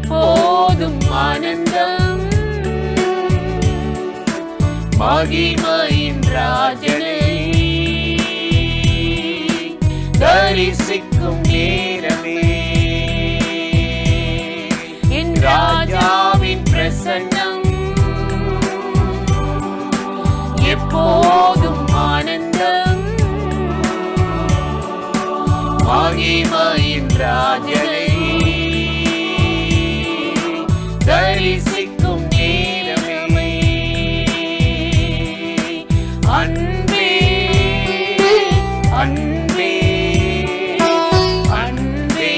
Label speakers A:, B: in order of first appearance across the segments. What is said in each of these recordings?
A: எப்போதும் ஆனந்தம். மகிமையின் ராஜனை தரிசிக்கும் நேரமே என் ராஜாவின் பிரசன்னம். எப்போதும் ஆனந்தம். மகிமையின் ராஜனை தரிசிக்கும் நேரமே அன்பே அன்பே அன்பே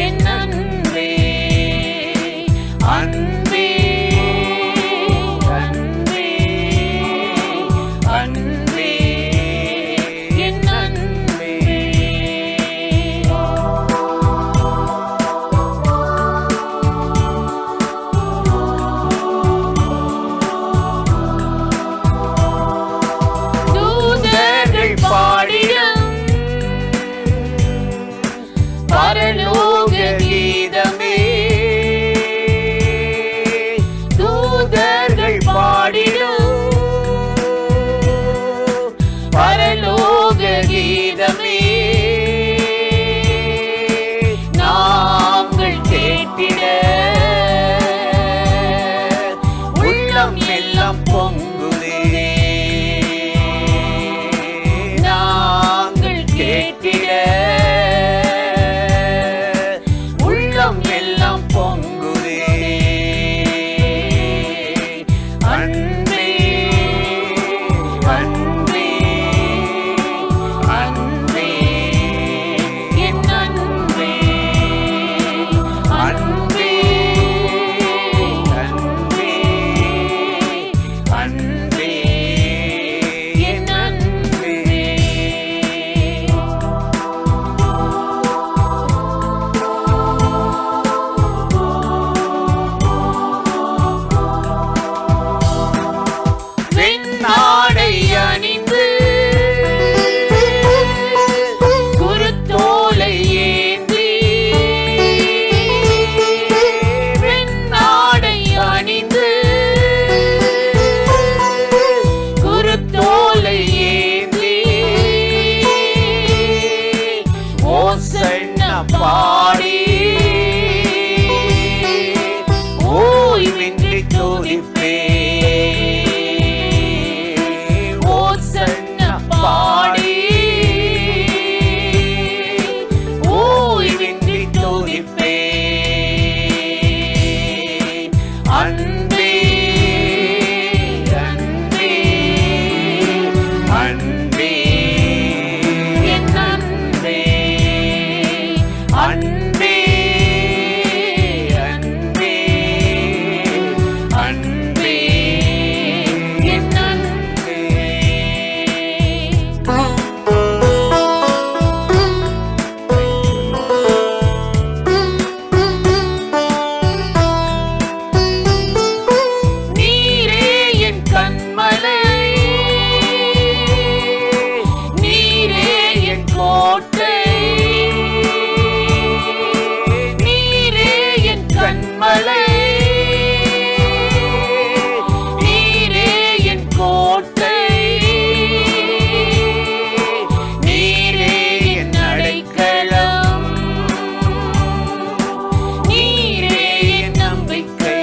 A: என் அன்பே அன்பே அன்பே அன்பே என் அன்பே. தூதர்கள் பாடிடும் பரலோக கீதமே. தூதர்கள் பாடிடும் பரலோக கீதமே. நாங்கள் கேட்டிட உள்ளம் எல்லாம் பொங்குதே. நாங்கள் கேட்டிட உள்ளம் எல்லாம் பொங்குதே. அன்பே அன்பே அன்பே என் அன்பே அன்பே அன்பே அன்பே என் அன்பே. வெண்ணாடை அணிந்து குருத்தோலை ஏந்தி. வெண்ணாடை அணிந்து குருத்தோலை ஏந்தி. ஓசன்னா பாடி ஓய்வின்றி துதிப்பே. ஓசன்னா பாடி ஓய்வின்றி துதிப்பே. அன்பே அன்பே அன்பே என் அன்பே அன்பே அன்பே அன்பே என் அன்பே. நீரே என் கண்மலை. நீரே என் கோட்டை. நீரே என் கண்மலை. நீரே என் கோட்டை. நீரே என் அடைக்கலம். நீரே என் நம்பிக்கை.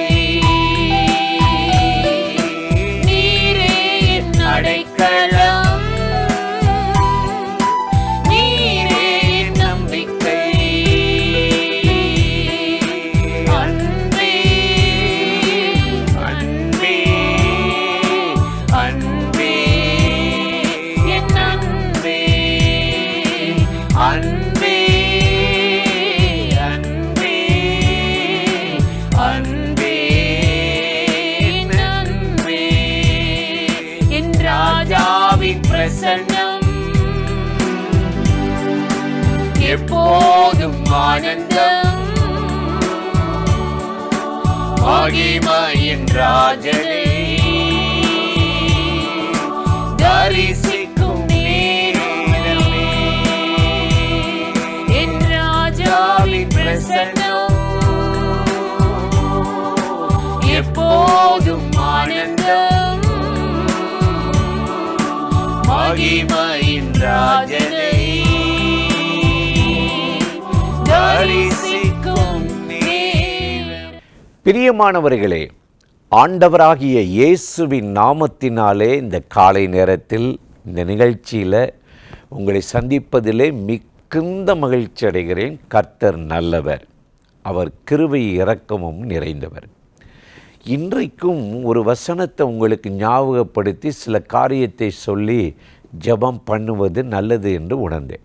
A: நீரே என் அடைக்கலம். நீரே என் நம்பிக்கை. அன்பே அன்பே அன்பே என் அன்பே அன்பே அன்பே அன்பே என் அன்பே. என் ராஜாவின் பிரசன்னம் எப்போதும் ஆனந்தம். மகிமையின் ராஜனை தரிசிக்கும் நேரமே என் ராஜாவின் பிரசன்னம் மகிமையின் ராஜனை தரிசிக்கும் நேரம்.
B: பிரியமானவர்களே, ஆண்டவராகிய இயேசுவின் நாமத்தினாலே இந்த காலை நேரத்தில் இந்த நிகழ்ச்சியில் உங்களை சந்திப்பதிலே மிகுந்த மகிழ்ச்சி அடைகிறேன். கர்த்தர் நல்லவர், அவர் கிருபை இரக்கமும் நிறைந்தவர். இன்றைக்கும் ஒரு வசனத்தை உங்களுக்கு ஞாபகப்படுத்தி சில காரியத்தை சொல்லி ஜெபம் பண்ணுவது நல்லது என்று உணர்ந்தேன்.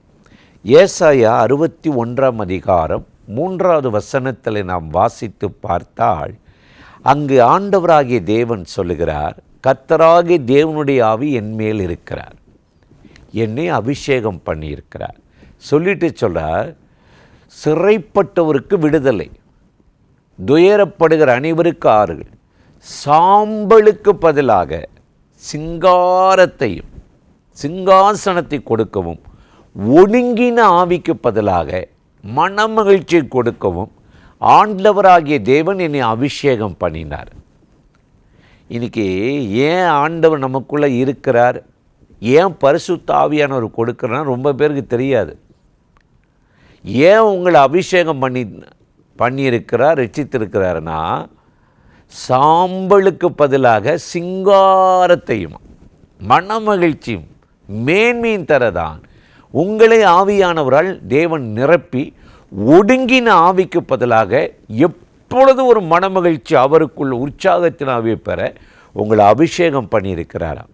B: ஏசாயா 61 அதிகாரம் 3வது வசனத்தில் நாம் வாசித்து பார்த்தால், அங்கு ஆண்டவராகிய தேவன் சொல்லுகிறார், கர்த்தராகிய தேவனுடைய ஆவி என் மேல் இருக்கிறார், என்னை அபிஷேகம் பண்ணியிருக்கிறார். சொல்லிட்டு சொல்கிறார், சிறைப்பட்டவருக்கு விடுதலை, துயரப்படுகிற அனைவருக்கு ஆறுகள், சாம்பலுக்கு பதிலாக சிங்காரத்தையும் சிங்காசனத்தை கொடுக்கவும், ஒடுங்கின ஆவிக்கு பதிலாக மனமகிழ்ச்சியை கொடுக்கவும் ஆண்டவராகிய தேவன் என்னை அபிஷேகம் பண்ணினார். இன்னைக்கு ஏன் ஆண்டவர் நமக்குள்ளே இருக்கிறார், ஏன் பரிசுத்த ஆவியானவர் கொடுக்குறார் ரொம்ப பேருக்கு தெரியாது. ஏன் உங்களை அபிஷேகம் பண்ணியிருக்கிறார், ரட்சித்திருக்கிறார்னா, சாம்பலுக்கு பதிலாக சிங்காரத்தையும் மனமகிழ்ச்சியும் மேன்மையும் தரதான் உங்களை ஆவியானவரால் தேவன் நிரப்பி, ஒடுங்கின ஆவிக்கு பதிலாக எப்பொழுது ஒரு மனமகிழ்ச்சி அவருக்குள் உற்சாகத்தின் ஆவியை பெற உங்களை அபிஷேகம் பண்ணியிருக்கிறாராம்.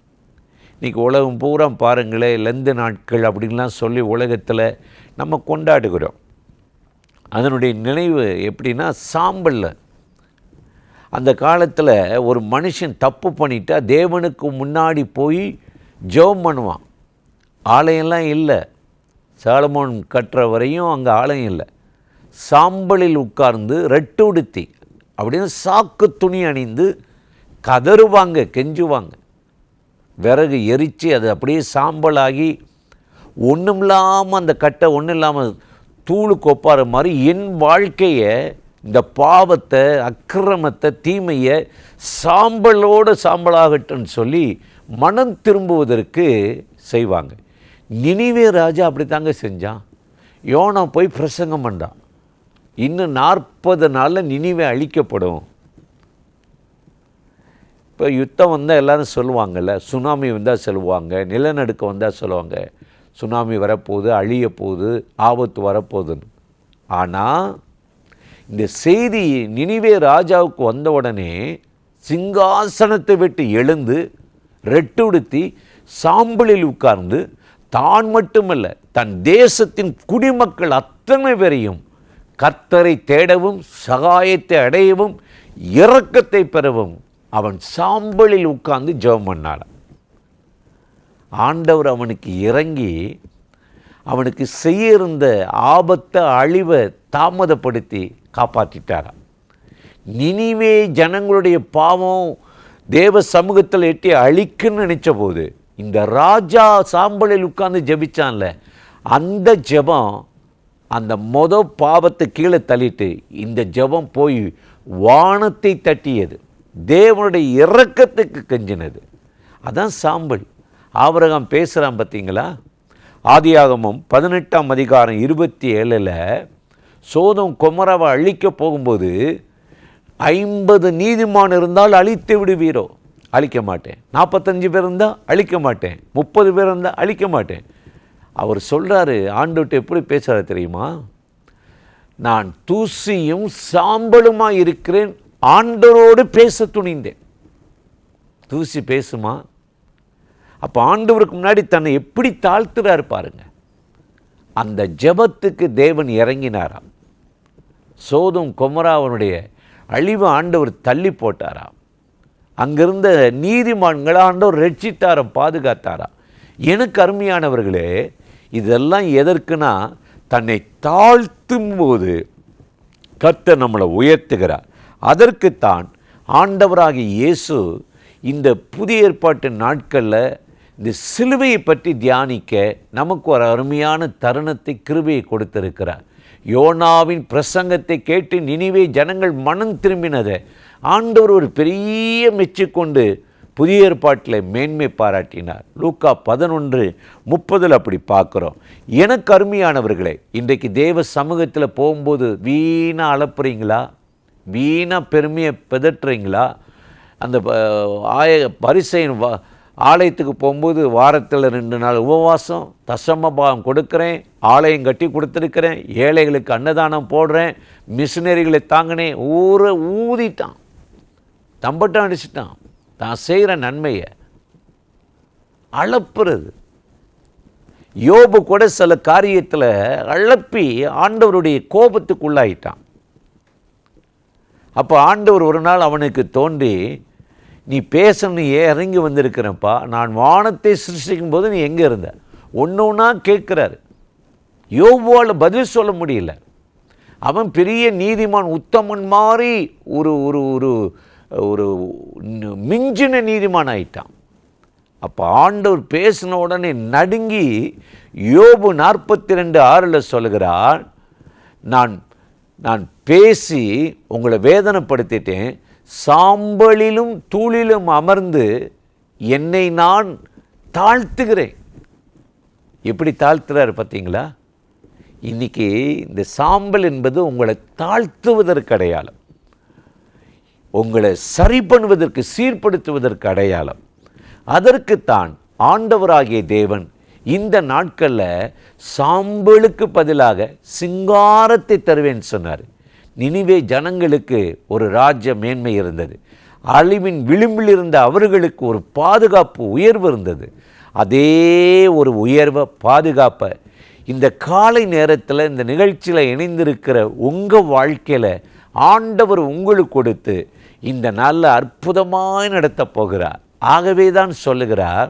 B: இன்றைக்கி உலகம் பூரா பாருங்களேன், லெந்து நாட்கள் அப்படின்லாம் சொல்லி உலகத்தில் நம்ம கொண்டாடுகிறோம். அதனுடைய நினைவு எப்படின்னா, சாம்பலில் அந்த காலத்தில் ஒரு மனுஷன் தப்பு பண்ணிட்டா தேவனுக்கு முன்னாடி போய் ஜெபம் பண்ணுவான். ஆலயம்லாம் இல்லை, சாலமோன் கட்டுற வரையும் அங்கே ஆலயம் இல்லை. சாம்பலில் உட்கார்ந்து ரெட்டு உடுத்தி அப்படின்னு சாக்கு துணி அணிந்து கதறுவாங்க, கெஞ்சுவாங்க. விறகு எரித்து அது அப்படியே சாம்பலாகி ஒன்றும் இல்லாமல், அந்த கட்டை ஒன்றும் இல்லாமல் தூளுக்கு ஒப்பாற மாதிரி என் வாழ்க்கையை, இந்த பாவத்தை, அக்கிரமத்தை, தீமையை சாம்பலோடு சாம்பலாகட்டுன்னு சொல்லி மனம் திரும்புவதற்கு செய்வாங்க. நினிவே ராஜா அப்படி தாங்க செஞ்சான். யோனா போய் பிரசங்கம் பண்ணான், இன்னும் 40 நாளில் நினிவே அழிக்கப்படும். இப்போ யுத்தம் வந்தால் எல்லோரும் சொல்லுவாங்கள்ல, சுனாமி வந்தால் சொல்லுவாங்க, நிலநடுக்கம் வந்தால் சொல்லுவாங்க, சுனாமி வரப்போகுது, அழிய போகுது, ஆபத்து வரப்போகுதுன்னு. ஆனால் இந்த செய்தி நினிவே ராஜாவுக்கு வந்த உடனே சிங்காசனத்தை விட்டு எழுந்து ரெட்டுடுத்தி சாம்பலில் உட்கார்ந்து தான் மட்டுமல்ல, தன் தேசத்தின் குடிமக்கள் அத்தனை பேரையும் கர்த்தரை தேடவும், சகாயத்தை அடையவும், இரக்கத்தை பெறவும் அவன் சாம்பலில் உட்கார்ந்து ஜெபம் பண்ணான். ஆண்டவர் அவனுக்கு இறங்கி அவனுக்கு செய்ய இருந்த ஆபத்தை, அழிவை தாமதப்படுத்தி காப்பாற்றிட்டாராம். நினிவே ஜனங்களுடைய பாவம் தேவ சமூகத்தில் எட்டி அழிக்குன்னு நினைச்ச போது இந்த ராஜா சாம்பலில் உட்கார்ந்து ஜெபிச்சான்ல, அந்த ஜெபம் அந்த பாவத்தை கீழே தள்ளிட்டு இந்த ஜெபம் போய் வானத்தை தட்டியது, தேவனுடைய இரக்கத்துக்கு கெஞ்சினது. அதான் சாம்பல். ஆபிரகாம் பேசுகிறான் பார்த்தீங்களா? ஆதியாகமம் 18 அதிகாரம் 27 சோதோம் கொமோராவை அழிக்க போகும்போது 50 நீதிமான் இருந்தால் அழித்து விடுவீரோ? அழிக்க மாட்டேன். 45 பேர் இருந்தால் அழிக்க மாட்டேன். 30 பேர் இருந்தால் அழிக்க மாட்டேன். அவர் சொல்கிறாரு, ஆண்டவர்கிட்ட எப்படி பேசுகிறாரு தெரியுமா? நான் தூசியும் சாம்பலுமாக இருக்கிறேன், ஆண்டவரோடு பேச துணிந்தேன். தூசி பேசுமா? அப்போ ஆண்டவருக்கு முன்னாடி தன்னை எப்படி தாழ்த்துறாரு பாருங்க. அந்த ஜெபத்துக்கு தேவன் இறங்கினாராம். சோதோம் கொமோராவுடைய அழிவு ஆண்டவர் தள்ளி போட்டாராம். அங்கிருந்த நீதிமான்களை ஆண்டவர் ரட்சித்தாராம், பாதுகாத்தாராம். எனக்கு அருமையானவர்களே, இதெல்லாம் எதற்குனா, தன்னை தாழ்த்தும் போது கர்த்தர் நம்மளை உயர்த்துகிறார். அதற்குத்தான் ஆண்டவராகிய இயேசு இந்த புதிய ஏற்பாட்டு நாட்களில் இந்த சிலுவையை பற்றி தியானிக்க நமக்கு ஒரு அருமையான தருணத்தை, கிருபையை கொடுத்திருக்கிறார். யோனாவின் பிரசங்கத்தை கேட்டு நினிவே ஜனங்கள் மனம் திரும்பினதை ஆண்டவர் ஒரு பெரிய மெச்சிக்கொண்டு புதிய ஏற்பாட்டில் மேன்மை பாராட்டினார். லூக்கா 11:30 அப்படி பார்க்குறோம். எனக்கு அருமையானவர்களே, இன்றைக்கு தேவ சமூகத்தில் போகும்போது வீணாக அலப்புறீங்களா? வீணாக பெருமையை பிதற்றுறீங்களா? அந்த பரிசையின் ஆலயத்துக்கு போகும்போது வாரத்தில் 2 நாள் உபவாசம், தசமபாகம் கொடுக்குறேன், ஆலயம் கட்டி கொடுத்துருக்கிறேன், ஏழைகளுக்கு அன்னதானம் போடுறேன், மிஷினரிகளை தாங்கினேன், ஊரை ஊதிட்டான், தம்பட்டம் அடிச்சிட்டான். தான் செய்கிற நன்மையை அளப்புறது. யோபு கூட சில காரியத்தில் அழப்பி ஆண்டவருடைய கோபத்துக்குள்ளாயிட்டான். அப்போ ஆண்டவர் ஒரு நாள் அவனுக்கு தோன்றி, நீ பேசணும், இறங்கி வந்திருக்கிறப்பா, நான் வானத்தை சிருஷ்டிக்கும் போது நீ எங்கே இருந்த? ஒன்று ஒன்றா கேட்குறாரு. யோபுவால் பதில் சொல்ல முடியல. அவன் பெரிய நீதிமான், உத்தமன் மாதிரி ஒரு ஒரு ஒரு ஒரு மிஞ்சின நீதிமான் ஆயிட்டான். அப்போ ஆண்டவர் பேசின உடனே நடுங்கி யோபு 42:6 சொல்கிறார், நான் பேசி உங்களை வேதனைப்படுத்திட்டேன், சாம்பலிலும் தூளிலும் அமர்ந்து என்னை நான் தாழ்த்துகிறேன். எப்படி தாழ்த்துறாரு பார்த்தீங்களா? இன்னைக்கு இந்த சாம்பல் என்பது உங்களை தாழ்த்துவதற்கு அடையாளம், உங்களை சரி பண்ணுவதற்கு, சீர்படுத்துவதற்கு அடையாளம். அதற்குத்தான் ஆண்டவராகிய தேவன் இந்த நாட்களில் சாம்பலுக்கு பதிலாக சிங்காரத்தை தருவேன் சொன்னார். நினிவே ஜனங்களுக்கு ஒரு ராஜ்ய மேன்மை இருந்தது. அழிவின் விளிம்பில் இருந்த அவர்களுக்கு ஒரு பாதுகாப்பு, உயர்வு இருந்தது. அதே ஒரு உயர்வை, பாதுகாப்பை இந்த காலை நேரத்தில் இந்த நிகழ்ச்சியில் இணைந்திருக்கிற உங்கள் வாழ்க்கையில் ஆண்டவர் உங்களுக்கு கொடுத்து இந்த நாளில் அற்புதமாய் நடத்த போகிறார். ஆகவே தான் சொல்லுகிறார்,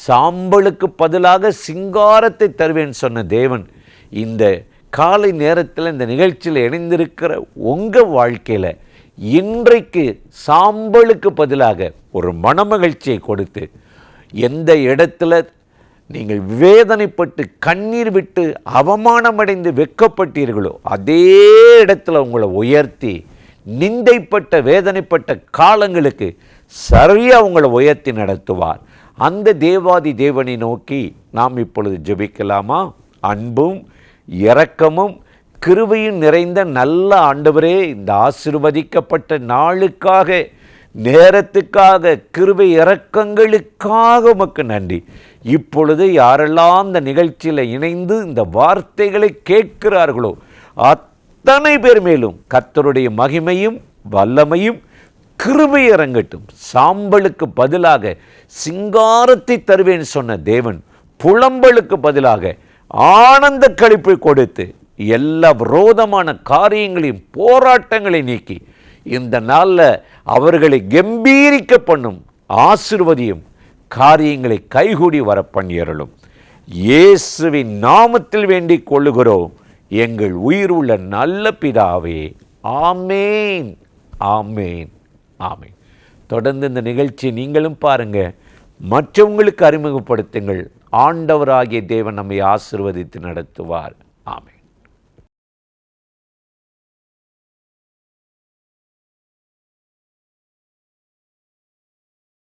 B: சாம்பலுக்கு பதிலாக சிங்காரத்தை தருவேன் சொன்ன தேவன் இந்த காலை நேரத்தில் இந்த நிகழ்ச்சியில் இணைந்திருக்கிற உங்கள் வாழ்க்கையில் இன்றைக்கு சாம்பலுக்கு பதிலாக ஒரு மனமகிழ்ச்சியை கொடுத்து, எந்த இடத்துல நீங்கள் வேதனைப்பட்டு கண்ணீர் விட்டு அவமானமடைந்து வெட்கப்பட்டீர்களோ அதே இடத்துல உங்களை உயர்த்தி, நிந்தைப்பட்ட வேதனைப்பட்ட காலங்களுக்கு சரியாக உங்களை உயர்த்தி நடத்துவார். அந்த தேவாதி தேவனை நோக்கி நாம் இப்பொழுது ஜெபிக்கலாமா? அன்பும் இரக்கமும் கிருபையும் நிறைந்த நல்ல ஆண்டவரே, இந்த ஆசீர்வதிக்கப்பட்ட நாளுக்காக, நேரத்துக்காக, கிருபை இரக்கங்களுக்காக உமக்கு நன்றி. இப்பொழுது யாரெல்லாம் இந்த நிகழ்ச்சியில் இணைந்து இந்த வார்த்தைகளை கேட்கிறார்களோ அத்தனை பேர் மேலும் கர்த்தருடைய மகிமையும் வல்லமையும் கிருபை இறங்கட்டும். சாம்பலுக்கு பதிலாக சிங்காரத்தை தருவேன் சொன்ன தேவன் புலம்பலுக்கு பதிலாக ஆனந்த களிப்பை கொடுத்து எல்லா விரோதமான காரியங்களையும் போராட்டங்களை நீக்கி இந்த நாளில் அவர்களை கம்பீரிக்க பண்ணும் ஆசீர்வதியும் காரியங்களை கைகூடி வர பண்ணியறலும். இயேசுவின் நாமத்தில் வேண்டிக் கொள்ளுகிறோம் எங்கள் உயிர் உள்ள நல்ல பிதாவே. ஆமேன், ஆமேன், ஆமேன். தொடர்ந்து இந்த நிகழ்ச்சியை நீங்களும் பாருங்கள், மற்றவங்களுக்கு அறிமுகப்படுத்துங்கள். ஆண்டவராகிய தேவன் நம்மை ஆசீர்வதித்து நடத்துவார். ஆமென்.